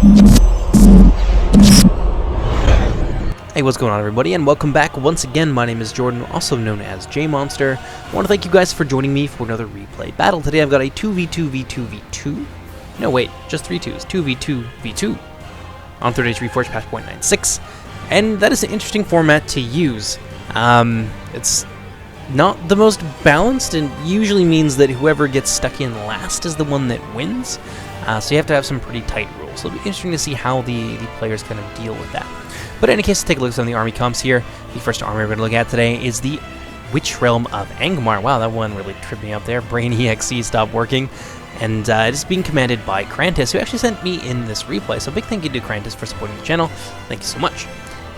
Hey, what's going on, everybody, and welcome back once again. My name is Jordan, also known as JMonster. I want to thank you guys for joining me for another replay battle. Today I've got a 2v2v2v2. No, wait, just 3 2s. 2v2v2 on Age Reforged patch 0.96. And that is an interesting format to use. It's not the most balanced, and usually means that whoever gets stuck in last is the one that wins. So you have to have some pretty tight rules. So it'll be interesting to see how the players kind of deal with that. But in any case, let's take a look at some of the army comps here. The first army we're going to look at today is the Witch Realm of Angmar. Wow, that one really tripped me up there. Brain EXE stopped working. And it is being commanded by Krantis, who actually sent me in this replay. So big thank you to Krantis for supporting the channel. Thank you so much.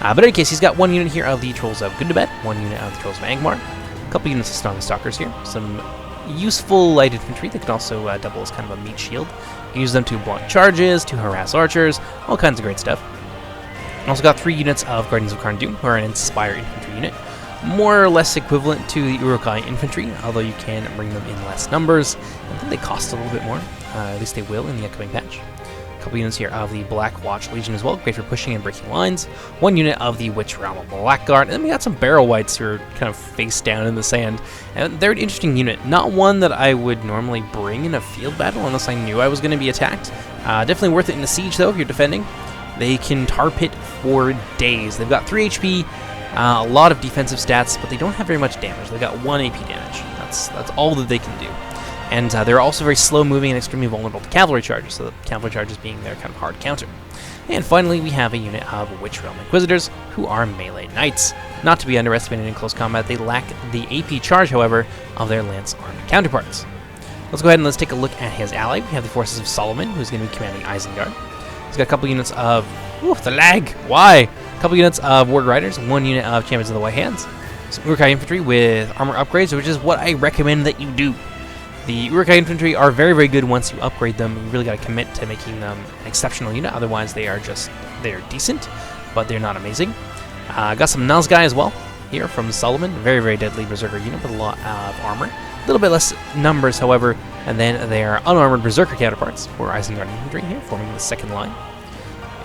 But in any case, he's got one unit here of the Trolls of Gundabad, one unit of the Trolls of Angmar, a couple units of Stalking Stalkers here, some useful light infantry that can also double as kind of a meat shield. You can use them to block charges, to harass archers, all kinds of great stuff. Also got 3 units of Guardians of Karn-Dûm, who are an Inspire infantry unit, more or less equivalent to the Uruk-hai infantry, although you can bring them in less numbers. I think they cost a little bit more, at least they will in the upcoming patch. A couple units here of the Black Watch Legion as well, great for pushing and breaking lines. 1 unit of the Witch Realm of Blackguard, and then we got some Barrow Wights who are kind of face down in the sand. And they're an interesting unit, not one that I would normally bring in a field battle unless I knew I was going to be attacked. Definitely worth it in a siege though if you're defending. They can tar pit for days. They've got 3 HP, a lot of defensive stats, but they don't have very much damage. They've got 1 AP damage. That's all that they can do. And they're also very slow moving and extremely vulnerable to cavalry charges, so the cavalry charges being their kind of hard counter. And finally, we have a unit of Witch Realm Inquisitors, who are melee knights. Not to be underestimated in close combat, they lack the AP charge, however, of their lance-armed counterparts. Let's go ahead and let's take a look at his ally. We have the forces of Solomon, who's going to be commanding Isengard. He's got a couple units of... Ooh, the lag! Why? A couple units of Warg Riders, 1 unit of Champions of the White Hands, some Uruk-hai infantry with armor upgrades, which is what I recommend that you do. The Uruk-hai infantry are very, very good once you upgrade them. You really got to commit to making them an exceptional unit, otherwise they're decent, but they're not amazing. Got some Nazgai as well here from Solomon, very, very deadly Berserker unit with a lot of armor. A little bit less numbers, however, and then their unarmored Berserker counterparts for Isengard infantry here, forming the second line.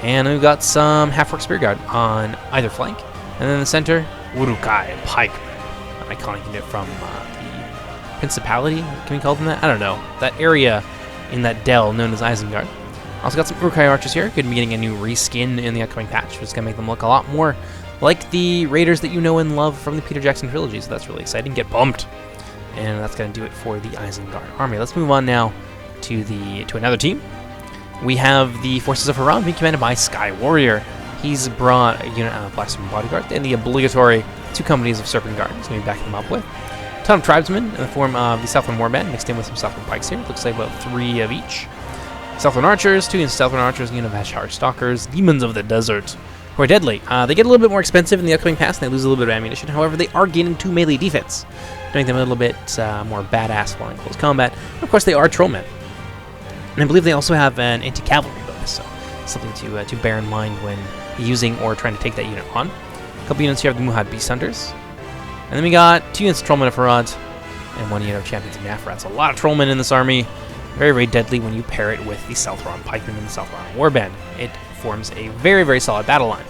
And we've got some half-orc spear guard on either flank. And then in the center, Uruk-hai Pike, an iconic unit from the Principality, can we call them that? I don't know. That area in that dell known as Isengard. Also got some Uruk-hai archers here. Going to be getting a new reskin in the upcoming patch, which is going to make them look a lot more like the raiders that you know and love from the Peter Jackson trilogy, so that's really exciting. Get bumped! And that's going to do it for the Isengard army. Let's move on now to another team. We have the forces of Haran being commanded by Sky Warrior. He's brought a unit of Blackstone Bodyguard and the obligatory 2 companies of Serpent Guard. He's going to be backing them up with a ton of tribesmen in the form of the Southland Warband, mixed in with some Southland Pikes here. Looks like about 3 of each. Southland Archers, 2 Southland Archers, a unit of Ashar Stalkers, Demons of the Desert, who are deadly. They get a little bit more expensive in the upcoming pass, and they lose a little bit of ammunition. However, they are gaining 2 melee defense, to make them a little bit more badass while in close combat. And of course, they are Trollmen. And I believe they also have an anti-cavalry bonus, so something to bear in mind when using or trying to take that unit on. A couple units here of the Muhad Beast Hunters. And then we got 2 units of Trollmen of Farad and 1 unit of Champions of Nafrat. So a lot of Trollmen in this army. Very, very deadly when you pair it with the Southron Pikemen and the Southron Warband. It forms a very, very solid battle line.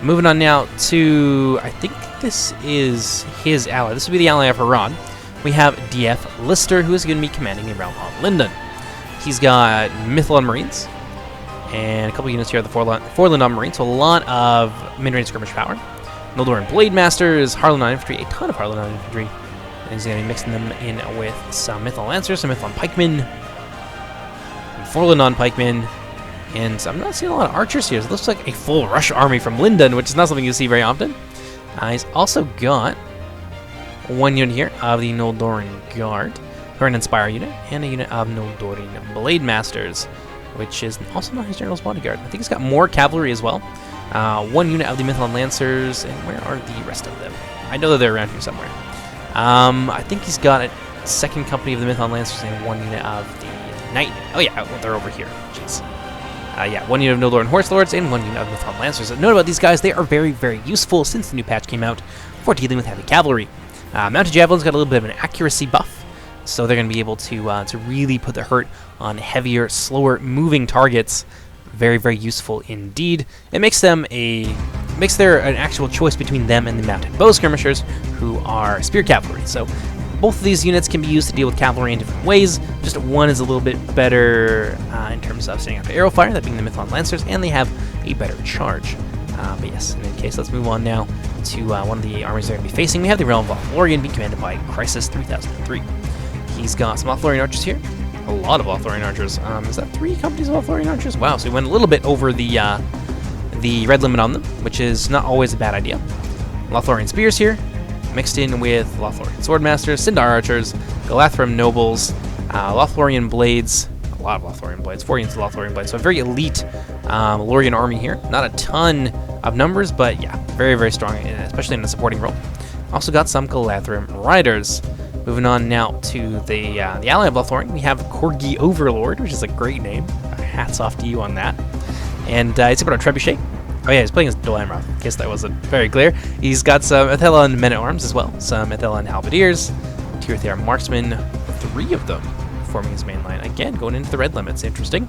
Moving on now to, I think this is his ally. This would be the ally of Haran. We have DF Lister, who is going to be commanding the realm of Linden. He's got Mythalon Marines and a couple units here of the Forlandon Marines, so a lot of mid-range skirmish power. Noldoran Blade Masters, Harlanon Infantry, a ton of Harlanon Infantry. And he's going to be mixing them in with some Mythalon Lancers, some Mythalon Pikemen, some Forlandon Pikemen, and I'm not seeing a lot of archers here. So it looks like a full rush army from Linden, which is not something you see very often. He's also got 1 unit here of the Noldoran Guard, or an Inspire unit, and a unit of Noldoran Blade Masters, which is also not his General's Bodyguard. I think he's got more cavalry as well. 1 unit of the Mythalon Lancers, and where are the rest of them? I know that they're around here somewhere. I think he's got a 2nd company of the Mythalon Lancers and 1 unit of the Knight. Oh yeah, well, they're over here. Jeez. Yeah, 1 unit of Noldoran Horse Lords and 1 unit of Mythalon Lancers. Note about these guys, they are very, very useful since the new patch came out for dealing with heavy cavalry. Mounted Javelin's got a little bit of an accuracy buff, so they're going to be able to really put the hurt on heavier, slower moving targets Very, very useful indeed. It makes them an actual choice between them and the mounted bow skirmishers, who are spear cavalry. So both of these units can be used to deal with cavalry in different ways. Just one is a little bit better in terms of standing up to arrow fire, that being the Mython Lancers, and they have a better charge. But yes, in any case, let's move on now to one of the armies they're going to be facing. We have the Realm of Lothlorien being commanded by Crisis 3003. He's got some Lothlorien archers here. A lot of Lothlorien archers. Is that 3 companies of Lothlorien archers? Wow, so we went a little bit over the red limit on them, which is not always a bad idea. Lothlorien spears here, mixed in with Lothlorien swordmasters, Sindar archers, Galathrim nobles, Lothlorien blades, a lot of Lothlorien blades, 4 units of Lothlorien blades, so a very elite Lorien army here. Not a ton of numbers, but yeah, very, very strong, especially in the supporting role. Also got some Galathrim riders. Moving on now to the ally of Lothlorien, we have Corgi Overlord, which is a great name. Hats off to you on that. And he's got a trebuchet. Oh yeah, he's playing as Dolamroth, in case that wasn't very clear. He's got some Athelon men-at-arms as well, some Athelon halberdiers, Tirithir marksmen, 3 of them forming his main line. Again, going into the red limits, interesting.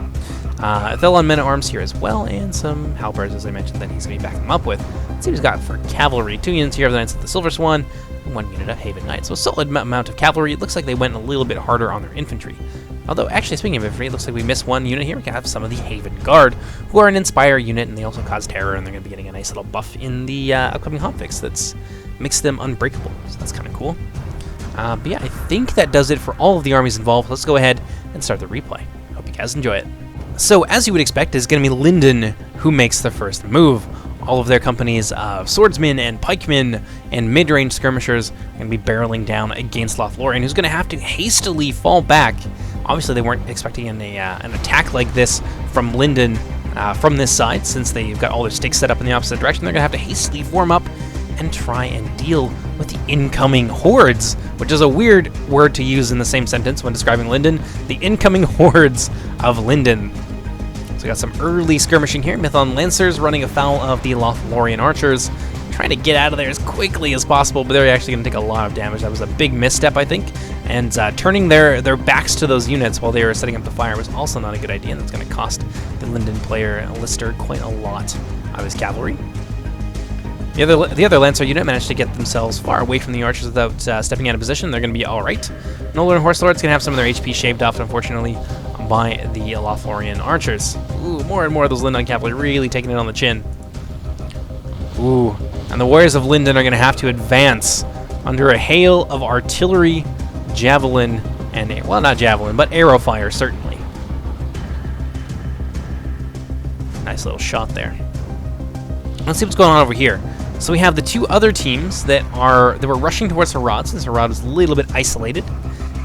Athelon men-at-arms here as well, and some halberds, as I mentioned, that he's going to be backing them up with. Let's see what he's got for cavalry. 2 units here of the Knights of the Silver Swan, 1 unit of Haven Knights. So a solid amount of cavalry. It looks like they went a little bit harder on their infantry. Although, actually, speaking of infantry, it looks like we missed 1 unit here. We have some of the Haven Guard, who are an Inspire unit, and they also cause terror, and they're going to be getting a nice little buff in the upcoming hotfix that's makes them unbreakable. So that's kind of cool. But yeah, I think that does it for all of the armies involved. Let's go ahead and start the replay. Hope you guys enjoy it. So, as you would expect, it's going to be Lyndon who makes the first move. All of their companies of swordsmen and pikemen and mid-range skirmishers are going to be barreling down against Lothlorien, who's going to have to hastily fall back. Obviously, they weren't expecting an attack like this from Lyndon from this side, since they've got all their stakes set up in the opposite direction. They're going to have to hastily form up and try and deal with the incoming hordes, which is a weird word to use in the same sentence when describing Lyndon. The incoming hordes of Lyndon. So we got some early skirmishing here. Mython Lancers running afoul of the Lothlorien archers, trying to get out of there as quickly as possible, but they're actually going to take a lot of damage. That was a big misstep, I think. And turning their backs to those units while they were setting up the fire was also not a good idea, and that's going to cost the Lyndon player, Lister, quite a lot of his cavalry. The other Lancer unit managed to get themselves far away from the archers without stepping out of position. They're going to be all right. Nolan and Horse Lord's going to have some of their HP shaved off, unfortunately, by the Lothlorien archers. Ooh, more and more of those Lyndon cavalry really taking it on the chin. Ooh, and the warriors of Lyndon are going to have to advance under a hail of artillery, javelin, and, well, not javelin, but arrow fire, certainly. Nice little shot there. Let's see what's going on over here. So we have the 2 other teams that were rushing towards Harad, since Harad is a little bit isolated,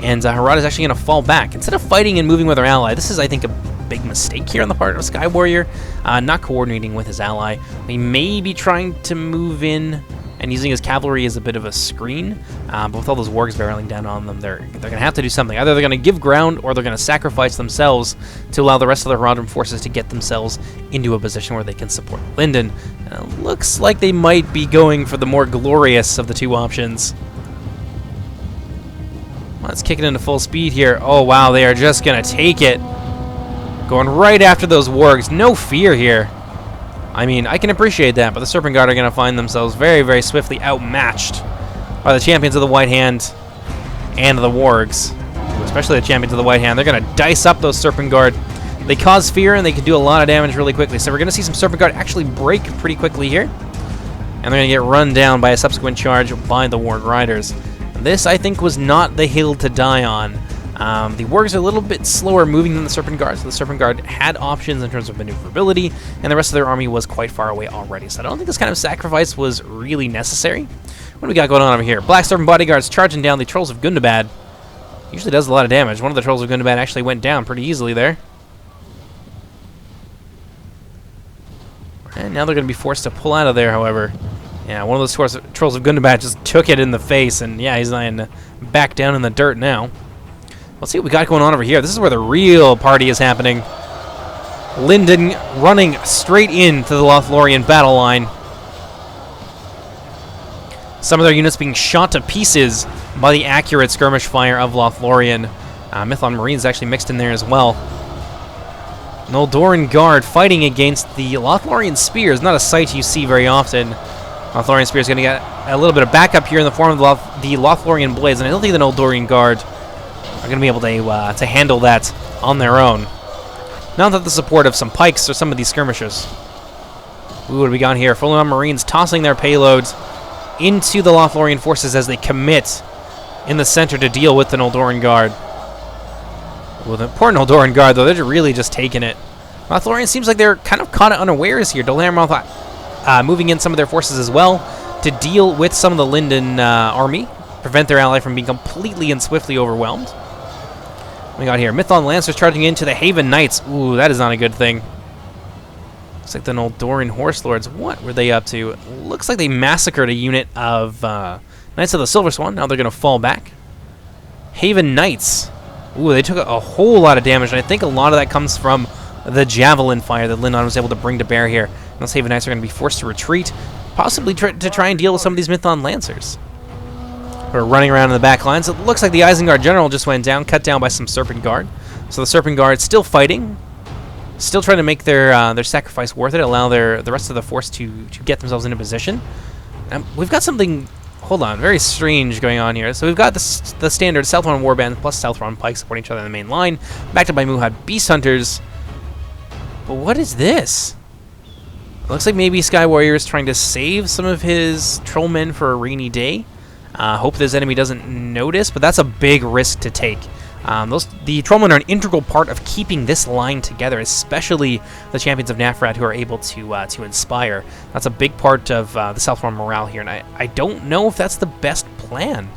and Harad is actually going to fall back. Instead of fighting and moving with our ally, this is, I think, a big mistake here on the part of Sky Warrior, not coordinating with his ally. He may be trying to move in and using his cavalry as a bit of a screen, but with all those wargs barreling down on them, they're going to have to do something. Either they're going to give ground, or they're going to sacrifice themselves to allow the rest of the Haradrim forces to get themselves into a position where they can support Lyndon. And it looks like they might be going for the more glorious of the 2 options. Let's kick it into full speed here. Oh wow, they are just going to take it. Going right after those wargs. No fear here. I mean, I can appreciate that, but the Serpent Guard are going to find themselves very, very swiftly outmatched by the champions of the White Hand and the wargs. Especially the champions of the White Hand. They're going to dice up those Serpent Guard. They cause fear, and they can do a lot of damage really quickly. So we're going to see some Serpent Guard actually break pretty quickly here. And they're going to get run down by a subsequent charge by the Warg Riders. This, I think, was not the hill to die on. The wargs are a little bit slower moving than the Serpent Guard, so the Serpent Guard had options in terms of maneuverability, and the rest of their army was quite far away already. So I don't think this kind of sacrifice was really necessary. What do we got going on over here? Black Serpent Bodyguards charging down the Trolls of Gundabad. Usually does a lot of damage. One of the Trolls of Gundabad actually went down pretty easily there. And now they're going to be forced to pull out of there, however. Yeah, one of those Trolls of Gundabad just took it in the face, and yeah, he's lying back down in the dirt now. Let's see what we got going on over here. This is where the real party is happening. Lyndon running straight into the Lothlorien battle line. Some of their units being shot to pieces by the accurate skirmish fire of Lothlorien. Mython Marines actually mixed in there as well. Noldoran Guard fighting against the Lothlorien Spears. Not a sight you see very often. Lothlorien Spears going to get a little bit of backup here in the form of the Lothlorien Blades, and I don't think the Noldoran Guard are going to be able to handle that on their own. Not without the support of some pikes or some of these skirmishers. Ooh, what do we got here? Forlorn Marines tossing their payloads into the Lothlorien forces as they commit in the center to deal with the Noldoran Guard. Well, the poor Noldoran Guard, though, they're really just taking it. Lothlorien seems like they're kind of caught unawares here. Dol Amroth moving in some of their forces as well to deal with some of the Linden army, prevent their ally from being completely and swiftly overwhelmed. What we got here? Mython Lancers charging into the Haven Knights. Ooh, that is not a good thing. Looks like the Noldoran Horse Lords. What were they up to? Looks like they massacred a unit of Knights of the Silver Swan. Now they're going to fall back. Haven Knights. Ooh, they took a whole lot of damage, and I think a lot of that comes from the Javelin fire that Lindon was able to bring to bear here. And those Haven Knights are going to be forced to retreat, possibly to try and deal with some of these Mython Lancers. We're running around in the back lines. It looks like the Isengard General just went down, cut down by some Serpent Guard. So the Serpent Guard still fighting, still trying to make their sacrifice worth it, allow the rest of the force to get themselves into position. We've got something, hold on, very strange going on here. So we've got the standard Southron Warband plus Southron Pike supporting each other in the main line, backed up by Muhad Beast Hunters. But what is this? It looks like maybe Sky Warrior is trying to save some of his Trollmen for a rainy day. Hope this enemy doesn't notice, but that's a big risk to take. The Trollmen are an integral part of keeping this line together, especially the Champions of Nafrat who are able to inspire. That's a big part of the Southron morale here, and I don't know if that's the best plan.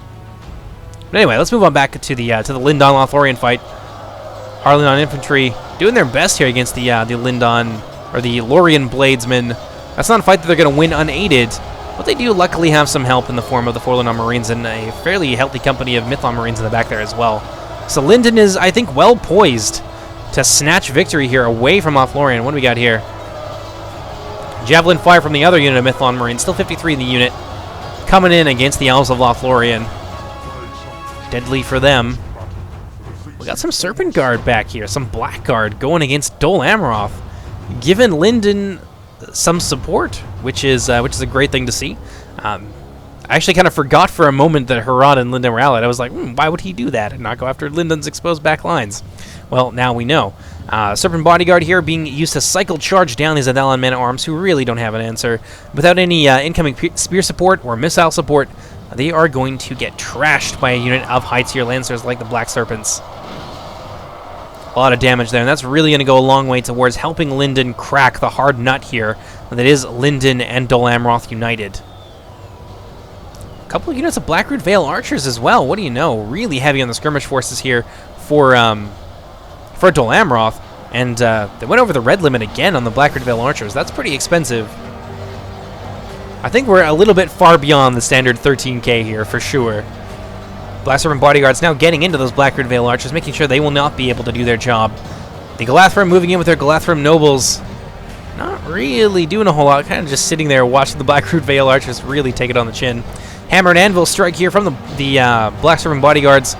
But anyway, let's move on back to the Lindon Lothlorien fight. Harlindon Infantry doing their best here against the Lindon, or the Lorien Bladesmen. That's not a fight that they're going to win unaided, but they do luckily have some help in the form of the Forlorn Marines and a fairly healthy company of Mython Marines in the back there as well. So Linden is, I think, well poised to snatch victory here away from Lothlorien. What do we got here? Javelin fire from the other unit of Mython Marines, still 53 in the unit, coming in against the Elves of Lothlorien. Deadly for them. We got some Serpent Guard back here, some Blackguard going against Dol Amroth, giving Linden some support, which is a great thing to see. I actually kind of forgot for a moment that Harad and Linden were allied. I was like, why would he do that and not go after Linden's exposed back lines? Well, now we know. Serpent Bodyguard here being used to cycle charge down these Adalon men-at-arms who really don't have an answer. Without any incoming spear support or missile support, they are going to get trashed by a unit of high-tier Lancers like the Black Serpents. A lot of damage there, and that's really going to go a long way towards helping Linden crack the hard nut here that is Linden and Dol Amroth united. A couple of units of Blackroot Vale Archers as well. What do you know? Really heavy on the skirmish forces here for Dol Amroth, and they went over the red limit again on the Blackroot Vale Archers. That's pretty expensive. I think we're a little bit far beyond the standard 13k here for sure. Black Serpent Bodyguards now getting into those Blackroot Vale Archers, making sure they will not be able to do their job. The Galathrim moving in with their Galathrim Nobles. Not really doing a whole lot, kind of just sitting there watching the Blackroot Vale Archers really take it on the chin. Hammer and Anvil strike here from the Black Serpent Bodyguards.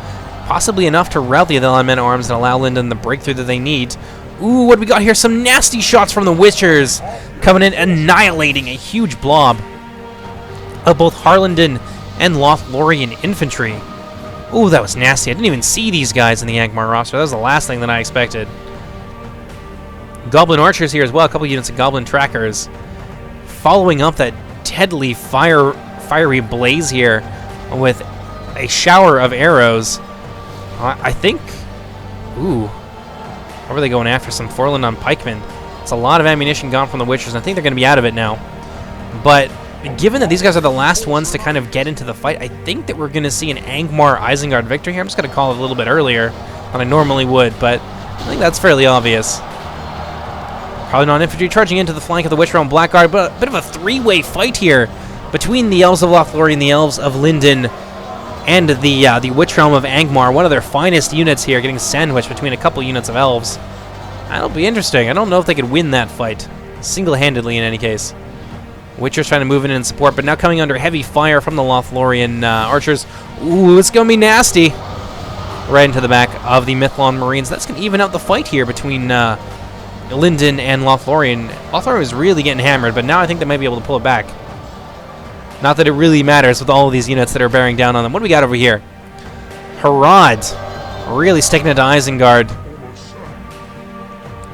Possibly enough to rout the Adalon men-at-arms and allow Linden the breakthrough that they need. Ooh, what do we got here? Some nasty shots from the Witchers coming in, annihilating a huge blob of both Harlindon and Lothlorien infantry. Ooh, that was nasty. I didn't even see these guys in the Angmar roster. That was the last thing that I expected. Goblin Archers here as well. A couple units of Goblin Trackers. Following up that deadly fiery blaze here with a shower of arrows. I think... Ooh. Or were they going after some Forlorn pikemen? It's a lot of ammunition gone from the Witchers, and I think they're going to be out of it now. But given that these guys are the last ones to kind of get into the fight, I think that we're going to see an Angmar Isengard victory here. I'm just going to call it a little bit earlier than I normally would, but I think that's fairly obvious. Probably non-infantry charging into the flank of the Witch Realm Blackguard, but a bit of a three-way fight here between the Elves of Lothlorien, the Elves of Linden, and the Witch Realm of Angmar. One of their finest units here, getting sandwiched between a couple units of Elves. That'll be interesting. I don't know if they could win that fight, single-handedly in any case. Witcher's trying to move in and support, but now coming under heavy fire from the Lothlorien Archers. Ooh, it's going to be nasty. Right into the back of the Mythlon Marines. That's going to even out the fight here between Linden and Lothlorien. Lothlorien was really getting hammered, but now I think they might be able to pull it back. Not that it really matters with all of these units that are bearing down on them. What do we got over here? Herod really sticking it to Isengard.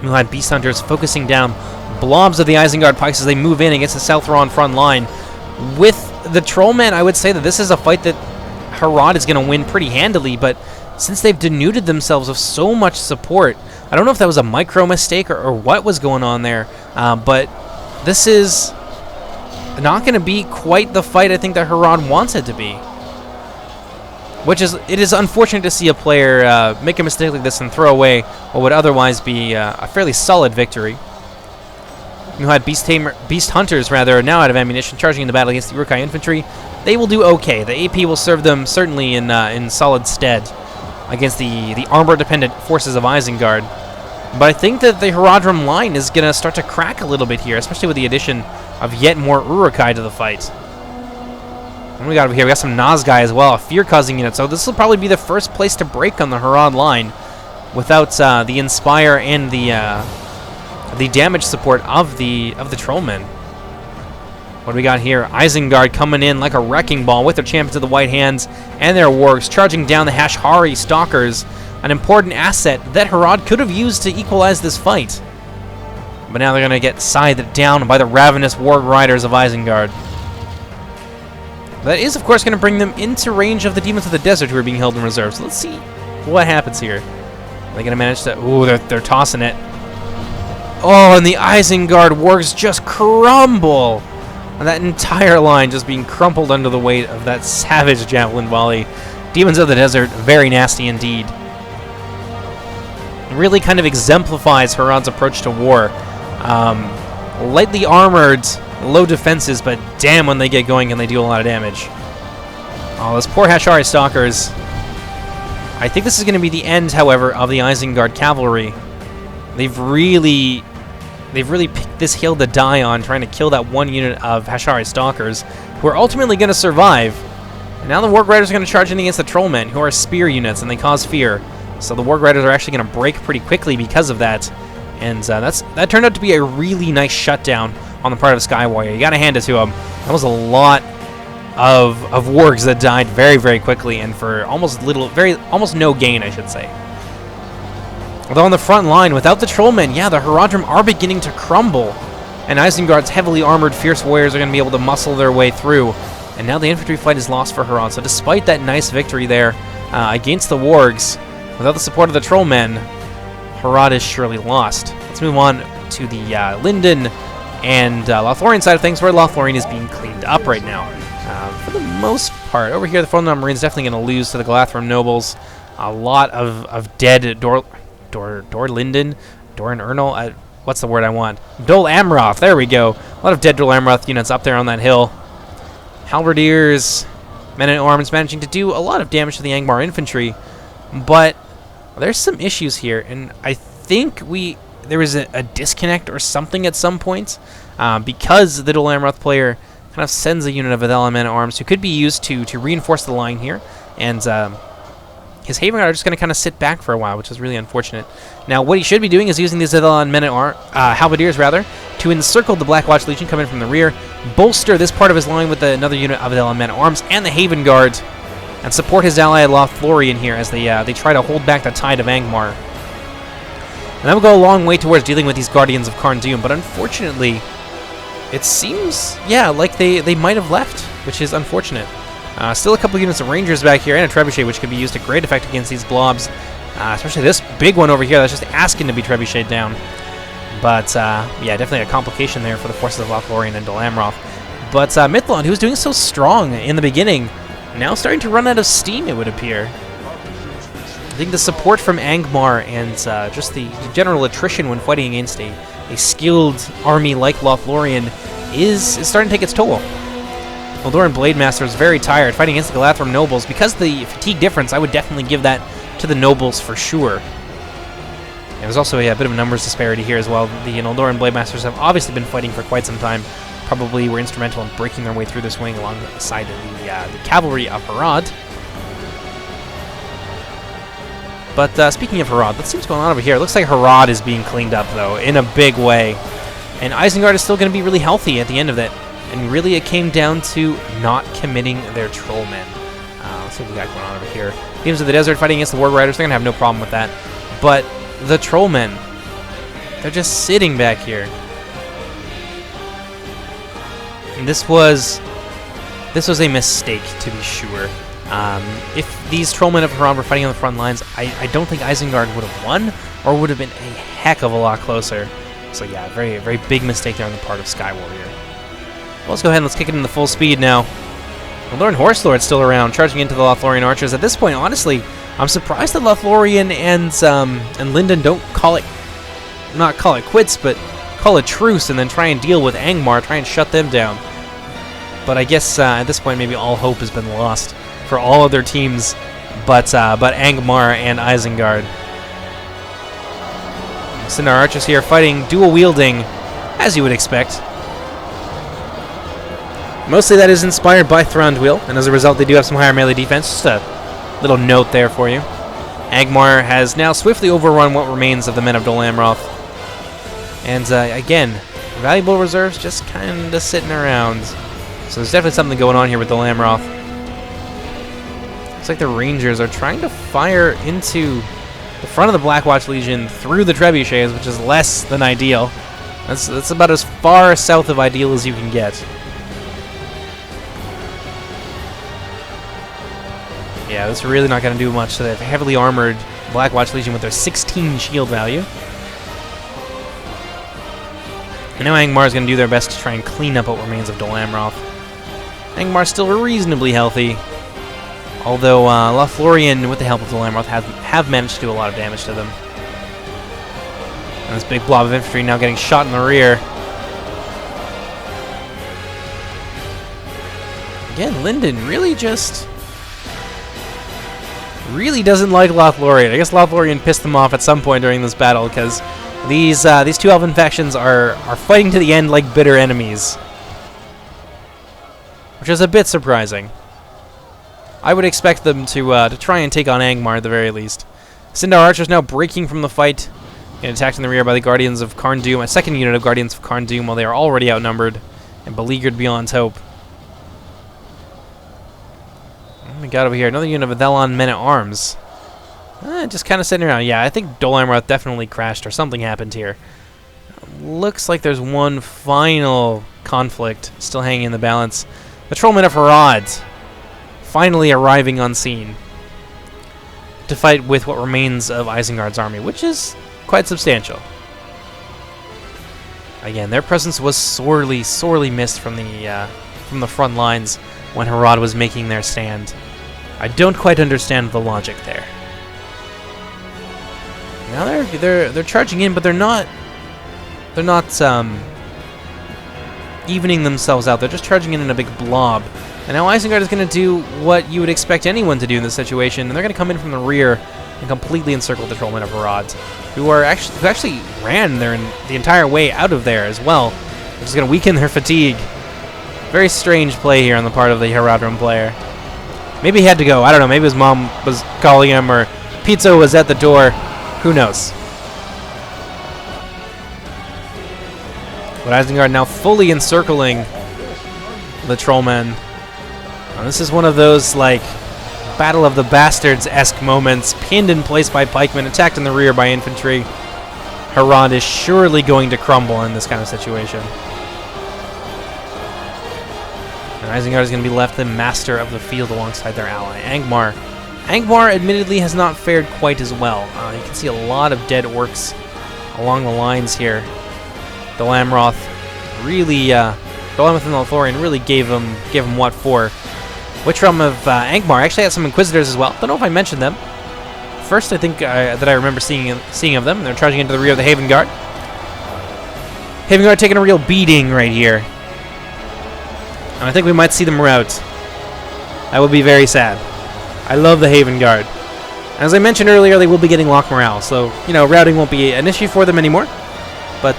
We'll have Beast Hunters focusing down blobs of the Isengard pikes as they move in against the Southron front line. With the Trollmen, I would say that this is a fight that Herod is going to win pretty handily, but since they've denuded themselves of so much support, I don't know if that was a micro mistake or what was going on there, but this is not going to be quite the fight I think that Herod wants it to be. It is unfortunate to see a player make a mistake like this and throw away what would otherwise be a fairly solid victory. You had Beast Hunters rather now out of ammunition, charging in the battle against the Uruk-hai infantry. They will do okay. The AP will serve them certainly in solid stead against the armor-dependent forces of Isengard. But I think that the Herodrum line is going to start to crack a little bit here, especially with the addition of yet more Uruk-hai to the fight. What do we got over here? We got some Nazgai as well, a fear-causing unit. So this will probably be the first place to break on the Herod line without the Inspire and the damage support of the Trollmen. What do we got here? Isengard coming in like a wrecking ball with their champions of the White Hands and their wargs, charging down the Hashari Stalkers, an important asset that Herod could have used to equalize this fight. But now they're going to get scythed down by the ravenous warg riders of Isengard. That is, of course, going to bring them into range of the Demons of the Desert who are being held in reserve. So let's see what happens here. Are they going to manage to... Ooh, they're tossing it. Oh, and the Isengard wargs just crumble. And that entire line just being crumpled under the weight of that savage javelin volley. Demons of the Desert, very nasty indeed. It really kind of exemplifies Herod's approach to war. Lightly armored, low defenses, but damn when they get going and they do a lot of damage. Oh, those poor Hashari Stalkers. I think this is going to be the end, however, of the Isengard cavalry. They've really picked this hill to die on, trying to kill that one unit of Hashari Stalkers, who are ultimately going to survive. And now the Warg Riders are going to charge in against the Trollmen, who are spear units, and they cause fear. So the Warg Riders are actually going to break pretty quickly because of that. And that turned out to be a really nice shutdown on the part of Skywarrior. You got to hand it to him. That was a lot of wargs that died very, very quickly, and for almost no gain, I should say. Although on the front line, without the Trollmen, yeah, the Herodrum are beginning to crumble, and Isengard's heavily armored fierce warriors are going to be able to muscle their way through. And now the infantry fight is lost for Herod. So despite that nice victory there against the wargs, without the support of the Trollmen, Herod is surely lost. Let's move on to the Linden and Lothlorien side of things, where Lothlorien is being cleaned up right now. For the most part, over here, the Frontenau Marines definitely going to lose to the Galathram nobles. A lot of dead Linden, Doran Ernal, what's the word I want? Dol Amroth, there we go. A lot of dead Dol Amroth units up there on that hill. Halberdiers, men-at-arms managing to do a lot of damage to the Angmar infantry, but there's some issues here, and I think there was a disconnect or something at some point, because the Dol Amroth player kind of sends a unit of Adela men-at-arms who could be used to reinforce the line here, and his Haven Guard are just going to kind of sit back for a while, which is really unfortunate. Now, what he should be doing is using these Adela Halberdiers, rather, to encircle the Black Watch Legion coming from the rear, bolster this part of his line with another unit of Adela men-at-arms and the Haven Guard, and support his ally Lothlorien here as they try to hold back the tide of Angmar. And that will go a long way towards dealing with these Guardians of Karn Dûm, but unfortunately, it seems, yeah, like they might have left, which is unfortunate. Still a couple units of Rangers back here and a Trebuchet, which could be used to great effect against these blobs, especially this big one over here that's just asking to be Trebuchet down. But, yeah, definitely a complication there for the forces of Lothlorien and Dol Amroth. But Mithlond, who was doing so strong in the beginning, now starting to run out of steam, it would appear. I think the support from Angmar and just the general attrition when fighting against a skilled army like Lothlorien is starting to take its toll. Eldorn Blademaster is very tired fighting against the Galathram nobles. Because of the fatigue difference, I would definitely give that to the nobles for sure. And there's also a bit of a numbers disparity here as well. The Eldorn Blademasters have obviously been fighting for quite some time. Probably were instrumental in breaking their way through this wing alongside the cavalry of Herod. But speaking of Harad, let's see what's going on over here. It looks like Harad is being cleaned up, though, in a big way. And Isengard is still going to be really healthy at the end of it. And really, it came down to not committing their trollmen. Let's see what we got going on over here. Teams of the Desert fighting against the War Riders. They're going to have no problem with that. But the trollmen, they're just sitting back here. And this was a mistake, to be sure. If these trollmen of Harad were fighting on the front lines, I don't think Isengard would have won, or would have been a heck of a lot closer. So yeah, very, very big mistake there on the part of Sky Warrior. Well, let's go ahead and let's kick it into full speed now. The Lord Horse Lord's still around, charging into the Lothlorien archers. At this point, honestly, I'm surprised that Lothlorien and Lyndon don't not call it quits, but call a truce and then try and deal with Angmar, try and shut them down. But I guess at this point, maybe all hope has been lost for all other teams, but Angmar and Isengard. Sindar archers here fighting, dual wielding, as you would expect. Mostly that is inspired by Thranduil, and as a result they do have some higher melee defense. Just a little note there for you. Angmar has now swiftly overrun what remains of the men of Dol Amroth. And again, valuable reserves just kind of sitting around. So there's definitely something going on here with Dol Amroth. Looks like the Rangers are trying to fire into the front of the Blackwatch Legion through the trebuchets, which is less than ideal. That's about as far south of ideal as you can get. Yeah, that's really not going to do much to that heavily armored Blackwatch Legion with their 16 shield value. And now Angmar is going to do their best to try and clean up what remains of Dol Amroth. Angmar's still reasonably healthy, although Lothlorien, with the help of Dol Amroth, have managed to do a lot of damage to them. And this big blob of infantry now getting shot in the rear. Again, Lyndon really doesn't like Lothlorien. I guess Lothlorien pissed them off at some point during this battle, because these two elven factions are fighting to the end like bitter enemies, which is a bit surprising. I would expect them to try and take on Angmar at the very least. Sindar archers now breaking from the fight, getting attacked in the rear by the Guardians of Karn Dûm, a second unit of Guardians of Karn Dûm, while they are already outnumbered and beleaguered beyond hope. What we got over here? Another unit of Athelon men-at-arms. Just kind of sitting around. Yeah, I think Dol Amroth definitely crashed or something happened here. Looks like there's one final conflict still hanging in the balance. The Trollmen of Harad finally arriving on scene to fight with what remains of Isengard's army, which is quite substantial. Again, their presence was sorely missed from the front lines when Harad was making their stand. I don't quite understand the logic there. Now they're charging in, but they're not evening themselves out. They're just charging in a big blob. And now Isengard is going to do what you would expect anyone to do in this situation, and they're going to come in from the rear and completely encircle the Trollmen of Harad, who actually ran the entire way out of there as well, which is going to weaken their fatigue. Very strange play here on the part of the Haradrim player. Maybe he had to go. I don't know. Maybe his mom was calling him, or pizza was at the door. Who knows? But Isengard now fully encircling the Trollmen. Now, this is one of those, like, Battle of the Bastards-esque moments. Pinned in place by pikemen, attacked in the rear by infantry. Harad is surely going to crumble in this kind of situation. And Isengard is going to be left the master of the field alongside their ally, Angmar. Angmar, admittedly, has not fared quite as well. You can see a lot of dead orcs along the lines here. Dol Amroth really, Dol Amroth and Lothlorien really gave him what for. Witchrealm of Angmar actually had some Inquisitors as well. Don't know if I mentioned them. First, I think that I remember seeing of them. They're charging into the rear of the Haven Guard. Haven Guard taking a real beating right here. And I think we might see them rout. That would be very sad. I love the Haven Guard. As I mentioned earlier, they will be getting lock morale, so, you know, routing won't be an issue for them anymore. But,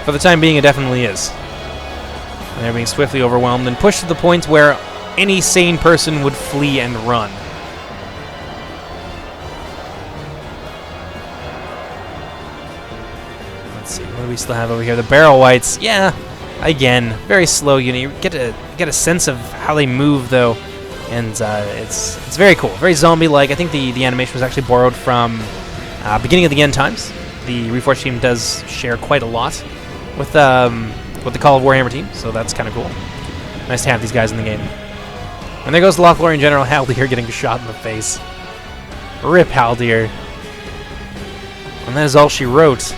for the time being, it definitely is. And they're being swiftly overwhelmed and pushed to the point where any sane person would flee and run. Let's see, what do we still have over here? The Barrel Whites. Yeah, again, very slow unit. You get a sense of how they move, though, and it's very cool, very zombie-like. I think the animation was actually borrowed from beginning of the End Times. The Reforged team does share quite a lot with the Call of Warhammer team, so that's kind of cool. Nice to have these guys in the game. And there goes the Lothlorien General Haldir getting shot in the face. Rip Haldir. And that is all she wrote.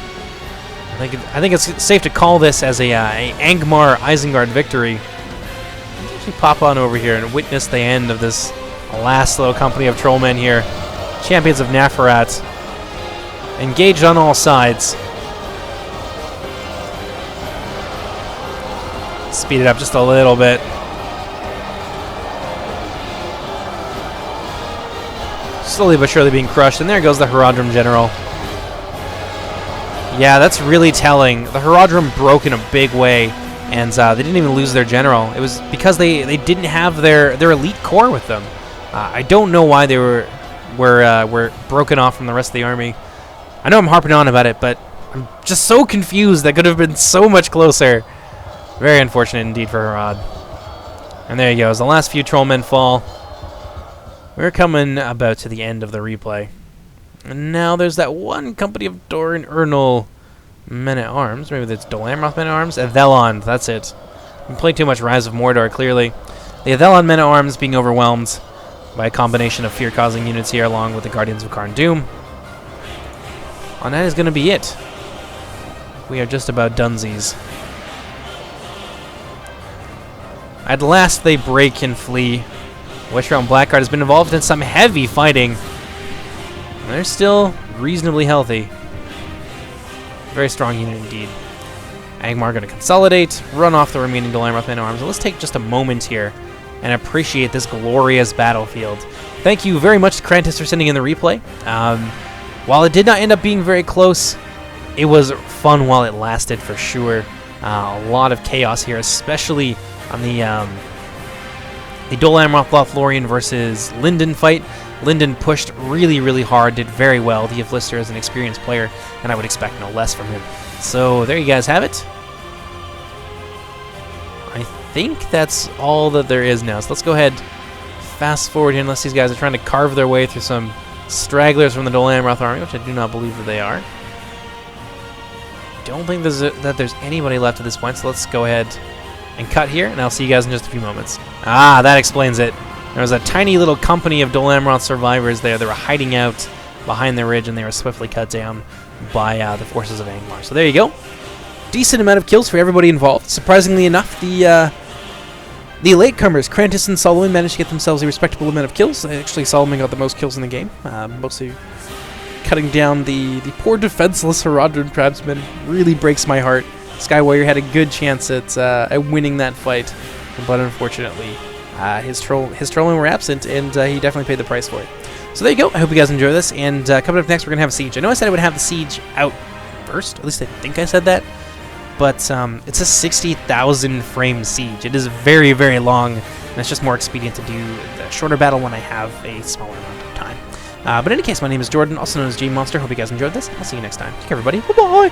I think it's safe to call this as a Angmar Isengard victory. Let's actually pop on over here and witness the end of this last little company of trollmen here. Champions of Nafarat. Engaged on all sides. Speed it up just a little bit. Slowly but surely being crushed. And there goes the Haradrim General. Yeah, that's really telling. The Haradrim broke in a big way, and they didn't even lose their general. It was because they didn't have their elite corps with them. I don't know why they were broken off from the rest of the army. I know I'm harping on about it, but I'm just so confused. That could have been so much closer. Very unfortunate indeed for Harad. And there he goes. The last few trollmen fall. We're coming about to the end of the replay. And now there's that one company of Doran Ernal men-at-arms. Maybe that's Dol Amroth men-at-arms? Avelon, that's it. I'm playing too much Rise of Mordor, clearly. The Avelon men-at-arms being overwhelmed by a combination of fear-causing units here, along with the Guardians of Karn Doom. And that is going to be it. We are just about dunsies. At last they break and flee. Westron Blackguard has been involved in some heavy fighting. They're still reasonably healthy. Very strong unit indeed. Angmar going to consolidate, run off the remaining Dol Amroth men-at-arms. Let's take just a moment here and appreciate this glorious battlefield. Thank you very much to Krantis for sending in the replay. While it did not end up being very close, it was fun while it lasted for sure. A lot of chaos here, especially on the Dol Amroth Lothlorien versus Lyndon fight. Lyndon pushed really, really hard, did very well. Diev Lister is an experienced player, and I would expect no less from him. So there you guys have it. I think that's all that there is now. So let's go ahead, fast forward here, unless these guys are trying to carve their way through some stragglers from the Dol Amroth army, which I do not believe that they are. Don't think that there's anybody left at this point, so let's go ahead and cut here, and I'll see you guys in just a few moments. Ah, that explains it. There was a tiny little company of Dol Amroth survivors there. They were hiding out behind the ridge, and they were swiftly cut down by the forces of Angmar. So there you go. Decent amount of kills for everybody involved. Surprisingly enough, the latecomers, Krantis and Solomon, managed to get themselves a respectable amount of kills. Actually, Solomon got the most kills in the game, mostly cutting down the poor defenseless Haradrim tribesmen. Really breaks my heart. Skywarrior had a good chance at winning that fight, but unfortunately, his trolling were absent, and he definitely paid the price for it. So there you go. I hope you guys enjoy this, and coming up next, we're going to have a siege. I know I said I would have the siege out first, at least I think I said that, but it's a 60,000 frame siege. It is very, very long, and it's just more expedient to do the shorter battle when I have a smaller amount of time. But in any case, my name is Jordan, also known as JMonster. Hope you guys enjoyed this. I'll see you next time. Take care, everybody. Bye-bye!